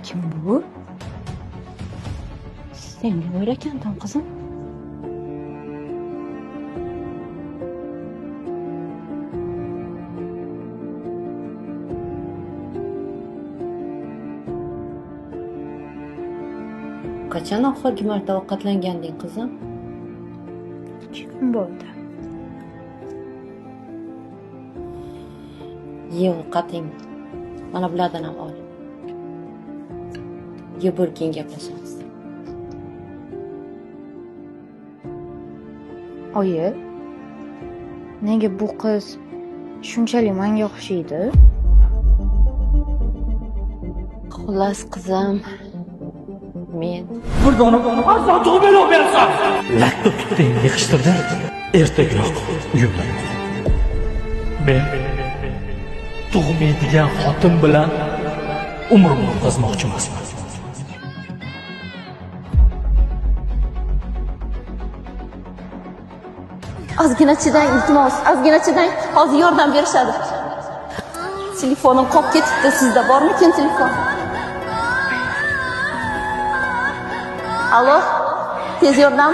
Kim bu? Senga o'ylagandim qizim. Qachon oxirgi marta ovqatlanganding qizim? 2 kun bo'ldi. Ye ovqatingni. Mana bulardan ham ol. Ye, keyin gaplashamiz. Oyi, nega bu qiz shunchalik menga o'xshaydi? Xullas qizim, men Bir dona aslo tug'may berasan. Latta tutding, yig'ishtirdi. Ertaroq uyimda. Men tug'maydigan xotin bilan umrimni o'tkazmoqchi emasman. ozgina chidang, iltimos, ozgina chidang. Hozir yordam berishadi. Telefonim qolib ketibdi. Sizda bormikin telefon? Alo, tez yordam?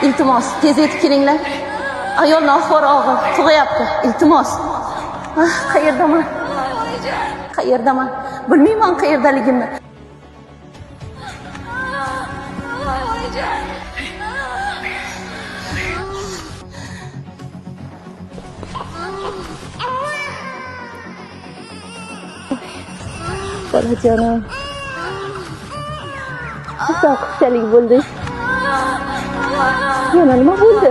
Iltimos, tez yetib kelinglar. Ayolning ahvoli og'ir, tug'yapti. Iltimos. Qayerdaman? Qayerdaman? Bilmayman qayerdaligimni. Bolajonim. Juda xursand bo'lding. Yana nima bo'ldi?